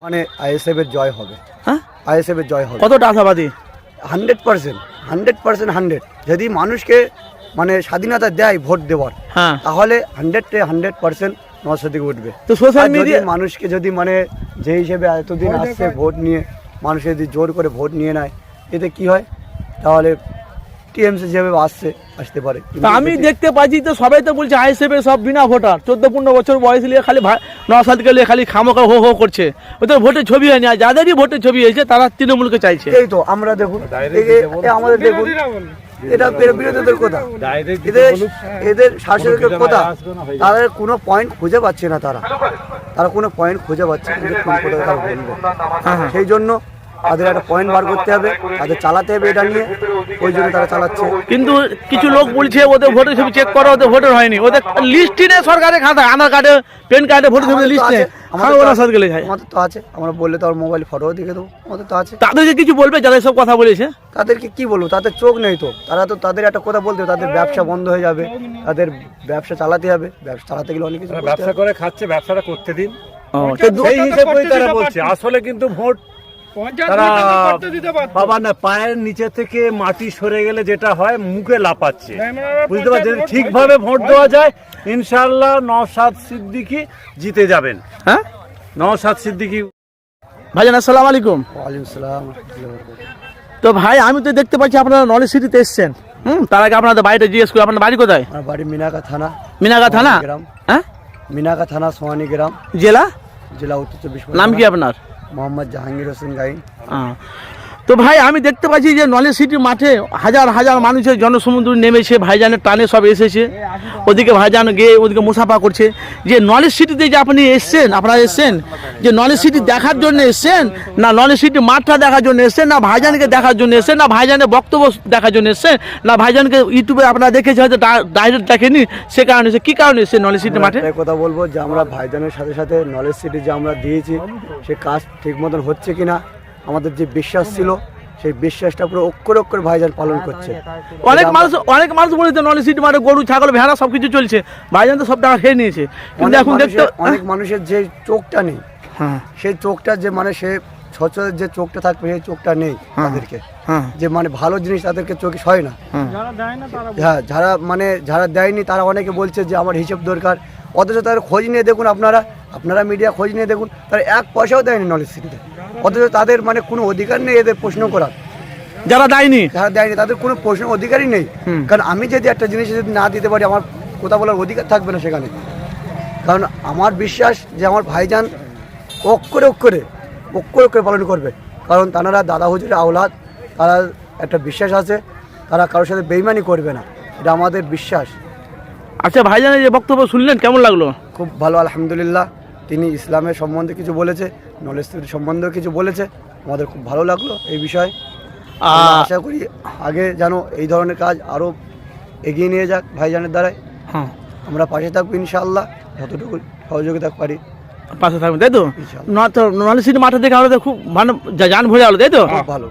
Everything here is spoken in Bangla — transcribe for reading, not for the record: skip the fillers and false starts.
মানে আইএসএফ এর জয় হবে। হ্যাঁ, আইএসএফ এর জয় হবে। কতটা আশাবাদী? 100%, 100%। যদি মানুষকে মানে স্বাধীনতা দেয় ভোট দেওয়ার, হ্যাঁ, তাহলে 100% নশো দিকে উঠবে। তো সোশ্যাল আর মিডিয়া যদি মানুষকে যদি মানে যে হিসেবে এতদিন আসছে ভোট নিয়ে, মানুষ যদি জোর করে ভোট নিয়ে নেয়, এতে কি হয়? তাহলে টিএমসি যেভাবে আসতে পারে। কিন্তু আমি দেখতে পাচ্ছি তো সবাই তো বলছে আইএসএফ এর সব বিনা ভোটার, 14-15 বছর বয়স নিয়ে খালি নওশাদকে নিয়ে খালি খামোখা হো হো করছে। ওদের ভোটের ছবি হয়নি, আর যাদেরই ভোটের ছবি হয়েছে তারা তৃণমূলকে চাইছে। এই তো আমরা দেখুন, আমাদের দেখুন, এটা বিরোধীদের কথা, এদের শাসকের কথা, তাদের কোনো পয়েন্ট খুঁজে পাচ্ছে না। তারা কোনো পয়েন্ট খুঁজে পাচ্ছে না, কোন কথা তারা বলবে। সেই জন্য তাদের একটা পয়েন্ট বার করতে হবে, তাদের চালাতে হবে এটা নিয়ে, ওই জন্য তারা চালাচ্ছে। কিন্তু কিছু লোক বলছে ওদের ভোটের ছবি চেক করো, ওদের ভোটার হয়নি, ওদের লিস্টই নেই সরকারের খাতায়, আধার কার্ডে পেন কার্ডে ভোটের ছবি লিস্ট নেই। আমাদের তো আছে, আমরা বললে তো আমার মোবাইল ফটো দেখে দেবো, আমাদের তো আছে। তাদেরকে কিছু বলবে যারা সব কথা বলেছে? তাদেরকে কি বলবো? তাদের চোখ নেই তো, তাদের একটা কথা বলতে হবে, তাদের ব্যবসা বন্ধ হয়ে যাবে, তাদের ব্যবসা চালাতে হবে। ব্যবসা চালাতে গেলে অনেক কিছু ব্যবসা করে খাচ্ছে, ব্যবসাটা করতে দিন, সেই হিসেবেই তারা বলছে। আসলে কিন্তু ভোট তারা বাবা না, পায়ের নিচে থেকে মাটি সরে গেলে যেটা হয় মুখে লাপাচ্ছে, বুঝতে পারছেন? ঠিকভাবে ভোট দেওয়া যায়, ইনশাআল্লাহ নওশাদ সিদ্দিকী জিতে যাবেন। হ্যাঁ, নওশাদ সিদ্দিকী। ভাইজান আসসালামু আলাইকুম। ওয়ালাইকুম সালাম। তো ভাই আমি তো দেখতে পাচ্ছি আপনারা নলেজ সিটিতে এসছেন। তার আগে আপনাদের বাড়িটা জিজ্ঞেস করি, আপনার বাড়ি কোথায়? আমার বাড়ি মিনাকা থানা। মিনাকা থানা? গ্রাম। হ্যাঁ, মিনাকা থানা, সোহানি গ্রাম, জেলা? জেলা উত্তর 24 পরগনা। নাম কি আপনার? মোহাম্মদ জাহাঙ্গীর হোসেন গাইন। তো ভাই আমি দেখতে পাচ্ছি যে নলেজ সিটির মাঠে হাজার হাজার মানুষের জনসমুদ্র নেমেছে, ভাইজানের টানে সব এসেছে, ওদিকে ভাইজান গিয়ে ওদিকে মুসাফা করছে। যে নলেজ সিটিতে যে আপনি এসছেন, আপনারা এসছেন যে নলেজ সিটি দেখার জন্য এসছেন, না নলেজ সিটি মাঠটা দেখার জন্য এসছেন, না ভাইজানকে দেখার জন্য এসছেন, না ভাইজানের বক্তব্য দেখার জন্য এসছেন, না ভাইজানকে ইউটিউবে আপনারা দেখেছে হয়তো ডাইরেক্ট দেখেনি, সে কারণে এসে কি কারণে এসছেন নলেজ সিটি মাঠে? কথা বলবো যে আমরা ভাইজানের সাথে সাথে নলেজ সিটি যে আমরা দিয়েছি, সে কাজ ঠিক মতন হচ্ছে কিনা, আমাদের যে বিশ্বাস ছিল সেই বিশ্বাসটা পুরো অক্ষরে অক্ষরে ভাইজান পালন করছে। অনেক মানুষ বলেছে নলেজ সিটি মাঠে গরু ছাগল ভেড়া সবকিছু চলছে, ভাইজান তো সব টাকা খেয়ে নিয়েছে। কিন্তু এখন দেখতে অনেক মানুষের যে চোখটা নেই, সেই চোখটা যে মানে সে সচরাচর যে চোখটা থাকবে সেই চোখটা নেই তাদেরকে, যে মানে ভালো জিনিস তাদেরকে চোখে সয় না। হ্যাঁ, যারা দেয়নি তারা অনেকে বলছে যে আমার হিসেব দরকার, অথচ তাদের খোঁজ নিয়ে দেখুন, আপনারা মিডিয়া খোঁজ নিয়ে দেখুন, তারা 1 পয়সাও দেয়নি নলেজ সিটিতে। অথচ তাদের মানে কোনো অধিকার নেই এদের প্রশ্ন করার। যারা দেয়নি তাদের কোনো প্রশ্ন অধিকারই নেই। কারণ আমি যদি একটা জিনিস যদি না দিতে পারি, আমার কথা বলার অধিকার থাকবে না সেখানে। কারণ আমার বিশ্বাস যে আমার ভাইজান অক্ষরে অক্ষরে পালন করবে। কারণ তারা দাদা হুজুরের আওলাদ, তারা একটা বিশ্বাস আছে, তারা কারোর সাথে বেইমানি করবে না, এটা আমাদের বিশ্বাস। আচ্ছা, ভাইজানের যে বক্তব্য শুনলেন কেমন লাগলো? খুব ভালো, আলহামদুলিল্লাহ। তিনি ইসলামের সম্বন্ধে কিছু বলেছে, নলেজ সিটি সম্বন্ধেও কিছু বলেছে, আমাদের খুব ভালো লাগলো এই বিষয়ে। আশা করি আগে যেন এই ধরনের কাজ আরও এগিয়ে নিয়ে যাক ভাইজানের দ্বারাই। আমরা পাশে থাকবো ইনশাআল্লাহ, যতটুকু সহযোগিতা পারি পাশে থাকবেন, তাই তো? নলেজ সিটি মাঠে দেখে আমাদের খুব মানে জান ভরে আলো, তাই তো? ভালো।